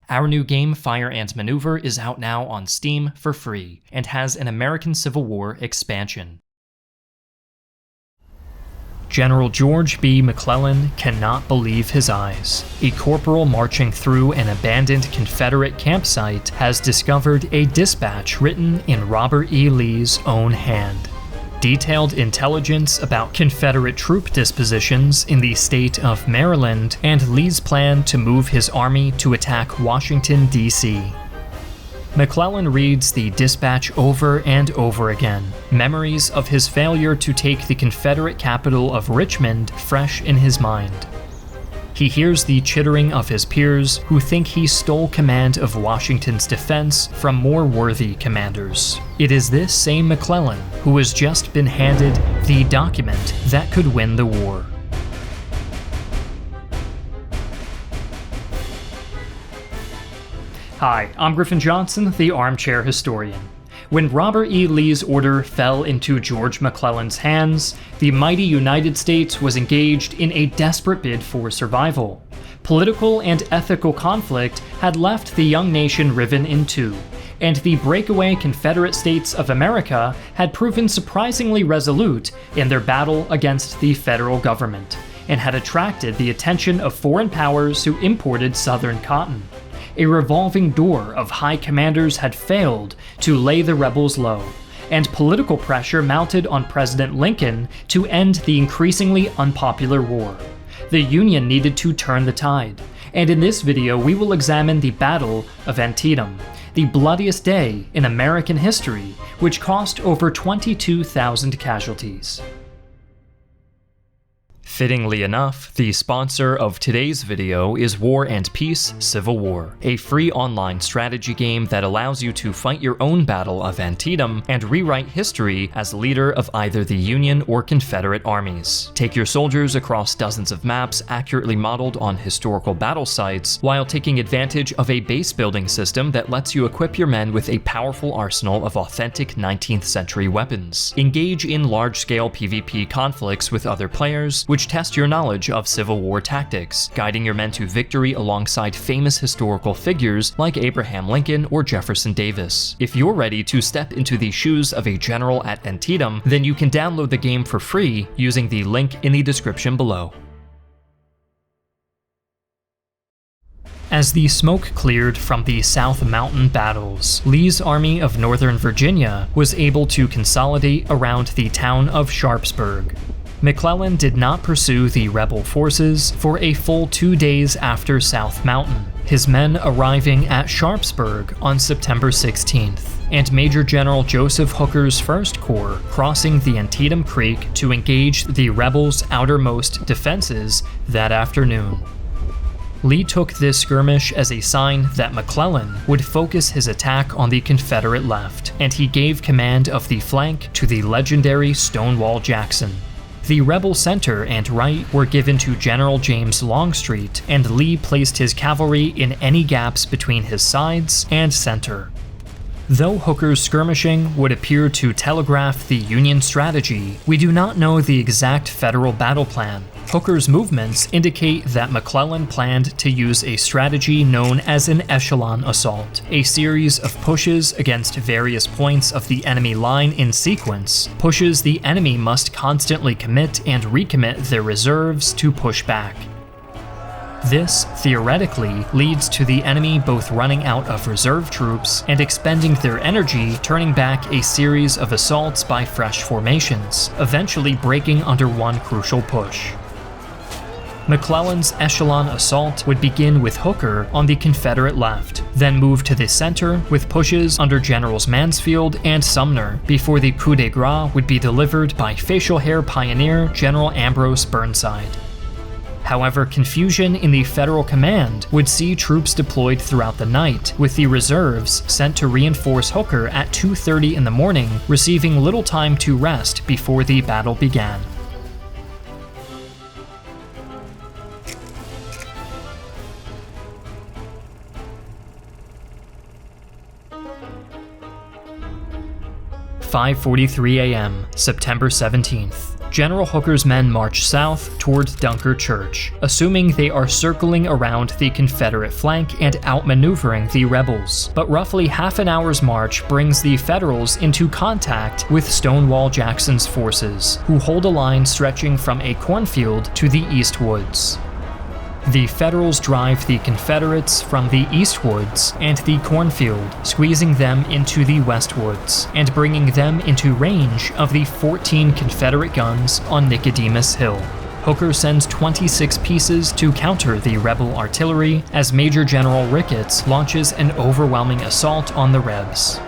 Our new game, Fire Ant Maneuver, is out now on Steam for free, and has an American Civil War expansion. General George B. McClellan cannot believe his eyes. A corporal marching through an abandoned Confederate campsite has discovered a dispatch written in Robert E. Lee's own hand. Detailed intelligence about Confederate troop dispositions in the state of Maryland and Lee's plan to move his army to attack Washington, D.C. McClellan reads the dispatch over and over again, memories of his failure to take the Confederate capital of Richmond fresh in his mind. He hears the chittering of his peers who think he stole command of Washington's defense from more worthy commanders. It is this same McClellan who has just been handed the document that could win the war. Hi, I'm Griffin Johnson, the Armchair Historian. When Robert E. Lee's order fell into George McClellan's hands, the mighty United States was engaged in a desperate bid for survival. Political and ethical conflict had left the young nation riven in two, and the breakaway Confederate States of America had proven surprisingly resolute in their battle against the federal government, and had attracted the attention of foreign powers who imported Southern cotton. A revolving door of high commanders had failed to lay the rebels low, and political pressure mounted on President Lincoln to end the increasingly unpopular war. The Union needed to turn the tide, and in this video we will examine the Battle of Antietam, the bloodiest day in American history, which cost over 22,000 casualties. Fittingly enough, the sponsor of today's video is War and Peace Civil War, a free online strategy game that allows you to fight your own Battle of Antietam and rewrite history as leader of either the Union or Confederate armies. Take your soldiers across dozens of maps accurately modeled on historical battle sites, while taking advantage of a base building system that lets you equip your men with a powerful arsenal of authentic 19th century weapons. Engage in large-scale PvP conflicts with other players, which test your knowledge of Civil War tactics, guiding your men to victory alongside famous historical figures like Abraham Lincoln or Jefferson Davis. If you're ready to step into the shoes of a general at Antietam, then you can download the game for free using the link in the description below. As the smoke cleared from the South Mountain battles, Lee's Army of Northern Virginia was able to consolidate around the town of Sharpsburg. McClellan did not pursue the rebel forces for a full 2 days after South Mountain, his men arriving at Sharpsburg on September 16th, and Major General Joseph Hooker's 1st Corps crossing the Antietam Creek to engage the rebels' outermost defenses that afternoon. Lee took this skirmish as a sign that McClellan would focus his attack on the Confederate left, and he gave command of the flank to the legendary Stonewall Jackson. The rebel center and right were given to General James Longstreet, and Lee placed his cavalry in any gaps between his sides and center. Though Hooker's skirmishing would appear to telegraph the Union strategy, we do not know the exact Federal battle plan. Hooker's movements indicate that McClellan planned to use a strategy known as an echelon assault, a series of pushes against various points of the enemy line in sequence, pushes the enemy must constantly commit and recommit their reserves to push back. This, theoretically, leads to the enemy both running out of reserve troops and expending their energy turning back a series of assaults by fresh formations, eventually breaking under one crucial push. McClellan's echelon assault would begin with Hooker on the Confederate left, then move to the center with pushes under Generals Mansfield and Sumner, before the coup de grace would be delivered by facial hair pioneer General Ambrose Burnside. However, confusion in the Federal command would see troops deployed throughout the night, with the reserves sent to reinforce Hooker at 2:30 in the morning, receiving little time to rest before the battle began. "5:43 a.m., September 17th. General Hooker's men march south toward Dunker Church, assuming they are circling around the Confederate flank and outmaneuvering the rebels. But roughly half an hour's march brings the Federals into contact with Stonewall Jackson's forces, who hold a line stretching from a cornfield to the East Woods. The Federals drive the Confederates from the East Woods and the cornfield, squeezing them into the West Woods, and bringing them into range of the 14 Confederate guns on Nicodemus Hill. Hooker sends 26 pieces to counter the rebel artillery as Major General Ricketts launches an overwhelming assault on the Rebs.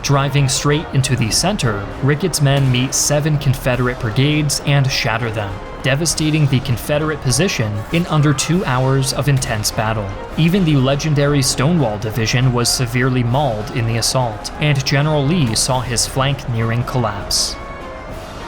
Driving straight into the center, Ricketts' men meet 7 Confederate brigades and shatter them, devastating the Confederate position in under 2 hours of intense battle. Even the legendary Stonewall Division was severely mauled in the assault, and General Lee saw his flank nearing collapse.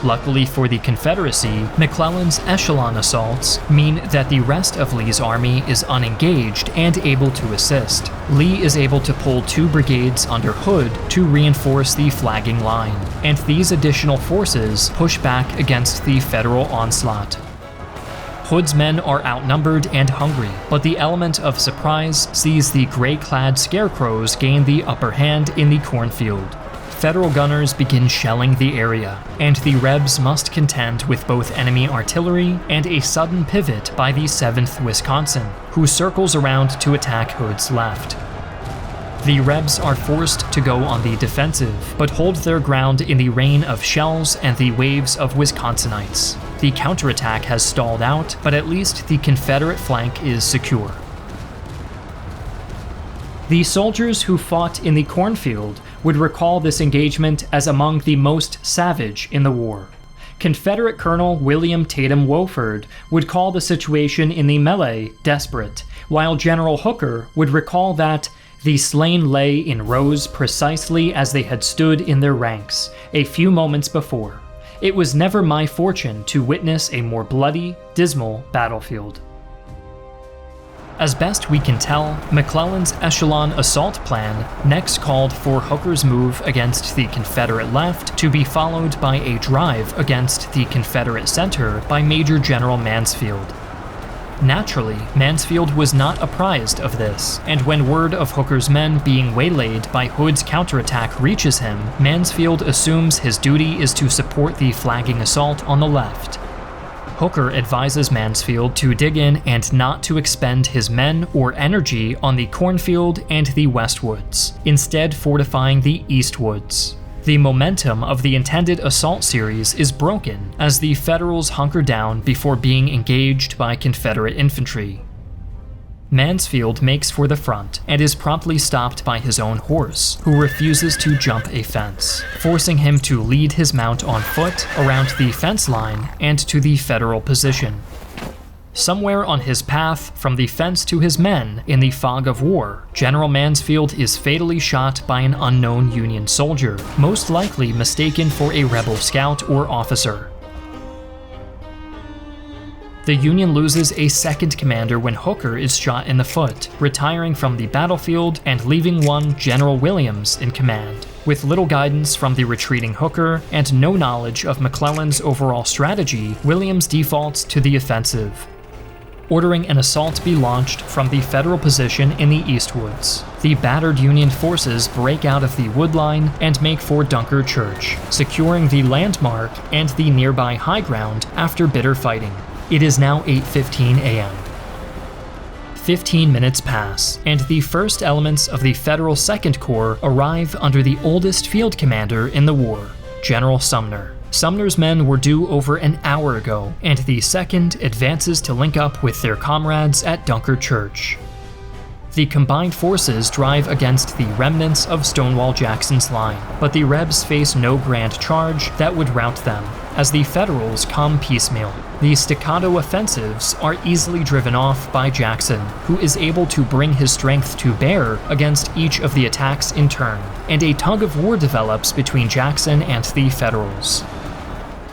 Luckily for the Confederacy, McClellan's echelon assaults mean that the rest of Lee's army is unengaged and able to assist. Lee is able to pull 2 brigades under Hood to reinforce the flagging line, and these additional forces push back against the Federal onslaught. Hood's men are outnumbered and hungry, but the element of surprise sees the gray-clad scarecrows gain the upper hand in the cornfield. Federal gunners begin shelling the area, and the Rebs must contend with both enemy artillery and a sudden pivot by the 7th Wisconsin, who circles around to attack Hood's left. The Rebs are forced to go on the defensive, but hold their ground in the rain of shells and the waves of Wisconsinites. The counterattack has stalled out, but at least the Confederate flank is secure. The soldiers who fought in the cornfield would recall this engagement as among the most savage in the war. Confederate Colonel William Tatum Wofford would call the situation in the melee desperate, while General Hooker would recall that the slain lay in rows precisely as they had stood in their ranks a few moments before. It was never my fortune to witness a more bloody, dismal battlefield. As best we can tell, McClellan's echelon assault plan next called for Hooker's move against the Confederate left to be followed by a drive against the Confederate center by Major General Mansfield. Naturally, Mansfield was not apprised of this, and when word of Hooker's men being waylaid by Hood's counterattack reaches him, Mansfield assumes his duty is to support the flagging assault on the left. Hooker advises Mansfield to dig in and not to expend his men or energy on the cornfield and the West Woods, instead fortifying the East Woods. The momentum of the intended assault series is broken as the Federals hunker down before being engaged by Confederate infantry. Mansfield makes for the front and is promptly stopped by his own horse, who refuses to jump a fence, forcing him to lead his mount on foot around the fence line and to the Federal position. Somewhere on his path from the fence to his men in the fog of war, General Mansfield is fatally shot by an unknown Union soldier, most likely mistaken for a rebel scout or officer. The Union loses a second commander when Hooker is shot in the foot, retiring from the battlefield and leaving one General Williams in command. With little guidance from the retreating Hooker and no knowledge of McClellan's overall strategy, Williams defaults to the offensive, ordering an assault be launched from the Federal position in the East Woods. The battered Union forces break out of the wood line and make for Dunker Church, securing the landmark and the nearby high ground after bitter fighting. It is now 8:15 a.m. 15 minutes pass, and the first elements of the Federal Second Corps arrive under the oldest field commander in the war, General Sumner. Sumner's men were due over an hour ago, and the Second advances to link up with their comrades at Dunker Church. The combined forces drive against the remnants of Stonewall Jackson's line, but the Rebs face no grand charge that would rout them, as the Federals come piecemeal. The staccato offensives are easily driven off by Jackson, who is able to bring his strength to bear against each of the attacks in turn, and a tug of war develops between Jackson and the Federals.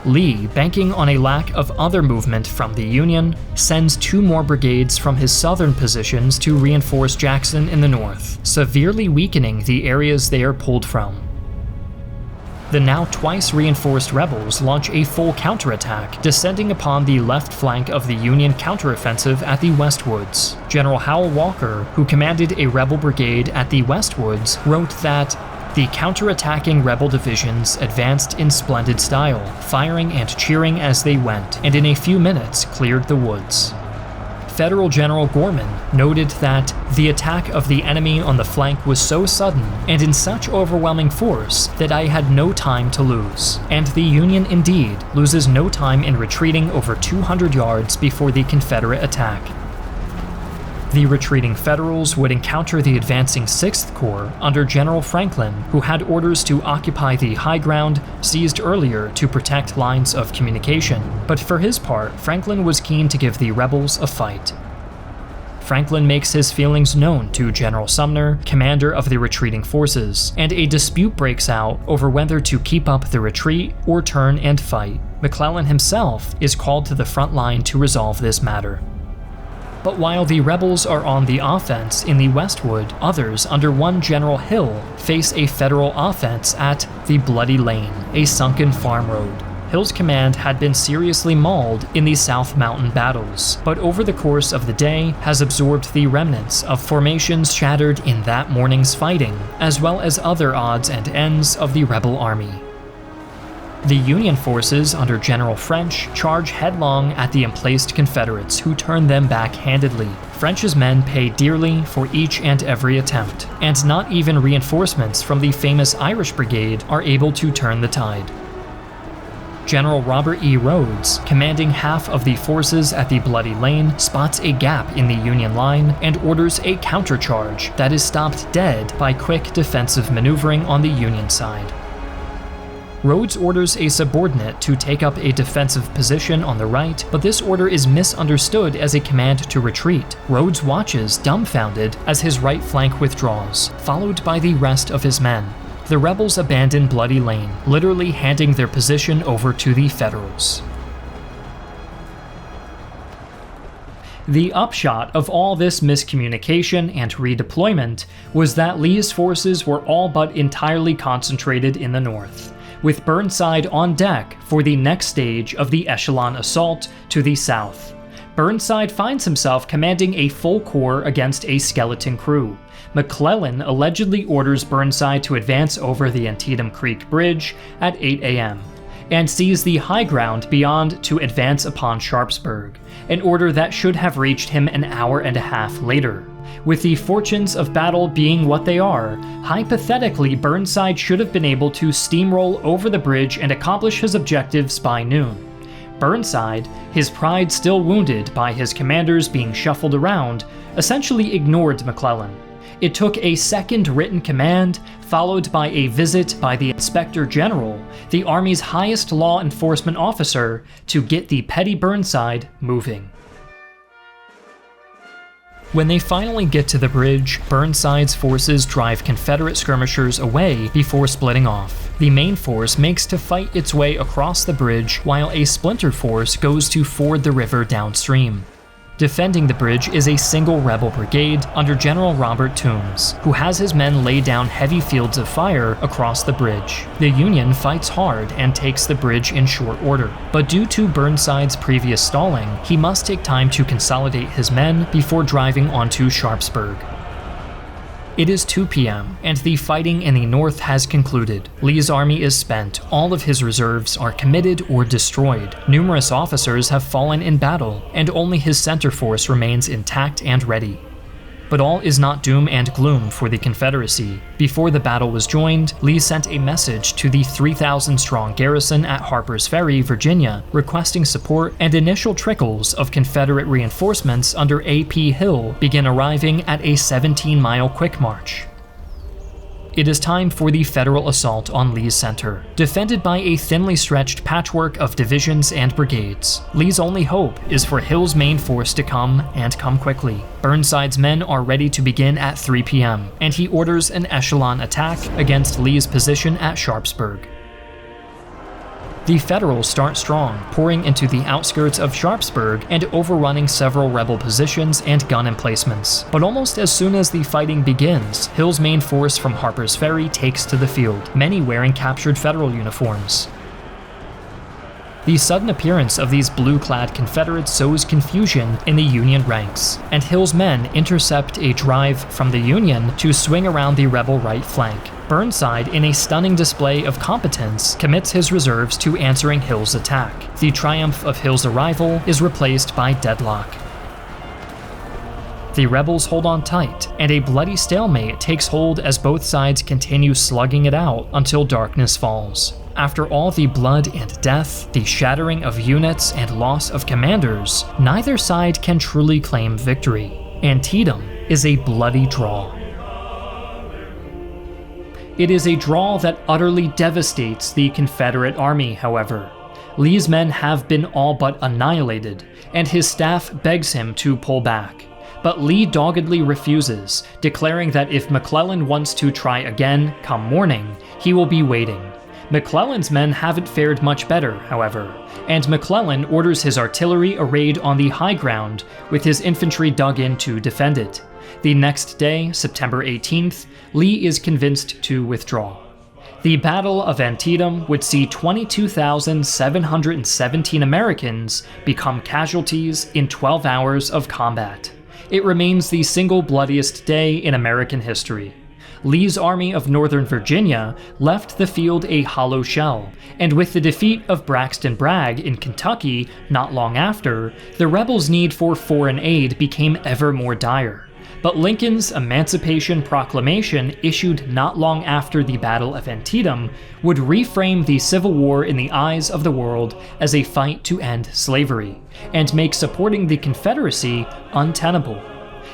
Lee, banking on a lack of other movement from the Union, sends 2 more brigades from his southern positions to reinforce Jackson in the north, severely weakening the areas they are pulled from. The now twice reinforced rebels launch a full counterattack, descending upon the left flank of the Union counteroffensive at the Westwoods. General Howell Walker, who commanded a rebel brigade at the Westwoods, wrote that the counterattacking rebel divisions advanced in splendid style, firing and cheering as they went, and in a few minutes cleared the woods. Federal General Gorman noted that the attack of the enemy on the flank was so sudden and in such overwhelming force that I had no time to lose, and the Union indeed loses no time in retreating over 200 yards before the Confederate attack. The retreating Federals would encounter the advancing 6th Corps under General Franklin, who had orders to occupy the high ground seized earlier to protect lines of communication, but for his part, Franklin was keen to give the rebels a fight. Franklin makes his feelings known to General Sumner, commander of the retreating forces, and a dispute breaks out over whether to keep up the retreat or turn and fight. McClellan himself is called to the front line to resolve this matter. But while the rebels are on the offense in the Westwood, others under one General Hill face a Federal offense at the Bloody Lane, a sunken farm road. Hill's command had been seriously mauled in the South Mountain battles, but over the course of the day has absorbed the remnants of formations shattered in that morning's fighting, as well as other odds and ends of the rebel army. The Union forces under General French charge headlong at the emplaced Confederates, who turn them back-handedly. French's men pay dearly for each and every attempt, and not even reinforcements from the famous Irish Brigade are able to turn the tide. General Robert E. Rhodes, commanding half of the forces at the Bloody Lane, spots a gap in the Union line and orders a countercharge that is stopped dead by quick defensive maneuvering on the Union side. Rhodes orders a subordinate to take up a defensive position on the right, but this order is misunderstood as a command to retreat. Rhodes watches, dumbfounded, as his right flank withdraws, followed by the rest of his men. The rebels abandon Bloody Lane, literally handing their position over to the Federals. The upshot of all this miscommunication and redeployment was that Lee's forces were all but entirely concentrated in the north, with Burnside on deck for the next stage of the echelon assault to the south. Burnside finds himself commanding a full corps against a skeleton crew. McClellan allegedly orders Burnside to advance over the Antietam Creek Bridge at 8 a.m. and seize the high ground beyond to advance upon Sharpsburg, an order that should have reached him an hour and a half later. With the fortunes of battle being what they are, hypothetically Burnside should have been able to steamroll over the bridge and accomplish his objectives by noon. Burnside, his pride still wounded by his commanders being shuffled around, essentially ignored McClellan. It took a second written command, followed by a visit by the Inspector General, the Army's highest law enforcement officer, to get the petty Burnside moving. When they finally get to the bridge, Burnside's forces drive Confederate skirmishers away before splitting off. The main force makes to fight its way across the bridge, while a splinter force goes to ford the river downstream. Defending the bridge is a single rebel brigade under General Robert Toombs, who has his men lay down heavy fields of fire across the bridge. The Union fights hard and takes the bridge in short order, but due to Burnside's previous stalling, he must take time to consolidate his men before driving onto Sharpsburg. It is 2 p.m., and the fighting in the north has concluded. Lee's army is spent, all of his reserves are committed or destroyed. Numerous officers have fallen in battle, and only his center force remains intact and ready. But all is not doom and gloom for the Confederacy. Before the battle was joined, Lee sent a message to the 3,000-strong garrison at Harper's Ferry, Virginia, requesting support, and initial trickles of Confederate reinforcements under A.P. Hill begin arriving at a 17-mile quick march. It is time for the Federal assault on Lee's center. Defended by a thinly stretched patchwork of divisions and brigades, Lee's only hope is for Hill's main force to come, and come quickly. Burnside's men are ready to begin at 3 p.m., and he orders an echelon attack against Lee's position at Sharpsburg. The Federals start strong, pouring into the outskirts of Sharpsburg and overrunning several rebel positions and gun emplacements. But almost as soon as the fighting begins, Hill's main force from Harper's Ferry takes to the field, many wearing captured Federal uniforms. The sudden appearance of these blue-clad Confederates sows confusion in the Union ranks, and Hill's men intercept a drive from the Union to swing around the rebel right flank. Burnside, in a stunning display of competence, commits his reserves to answering Hill's attack. The triumph of Hill's arrival is replaced by deadlock. The rebels hold on tight, and a bloody stalemate takes hold as both sides continue slugging it out until darkness falls. After all the blood and death, the shattering of units and loss of commanders, neither side can truly claim victory. Antietam is a bloody draw. It is a draw that utterly devastates the Confederate army, however. Lee's men have been all but annihilated, and his staff begs him to pull back. But Lee doggedly refuses, declaring that if McClellan wants to try again come morning, he will be waiting. McClellan's men haven't fared much better, however, and McClellan orders his artillery arrayed on the high ground, with his infantry dug in to defend it. The next day, September 18th, Lee is convinced to withdraw. The Battle of Antietam would see 22,717 Americans become casualties in 12 hours of combat. It remains the single bloodiest day in American history. Lee's Army of Northern Virginia left the field a hollow shell, and with the defeat of Braxton Bragg in Kentucky not long after, the rebels' need for foreign aid became ever more dire. But Lincoln's Emancipation Proclamation, issued not long after the Battle of Antietam, would reframe the Civil War in the eyes of the world as a fight to end slavery, and make supporting the Confederacy untenable.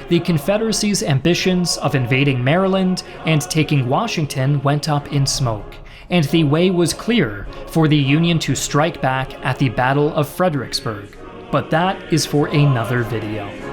The Confederacy's ambitions of invading Maryland and taking Washington went up in smoke, and the way was clear for the Union to strike back at the Battle of Fredericksburg. But that is for another video.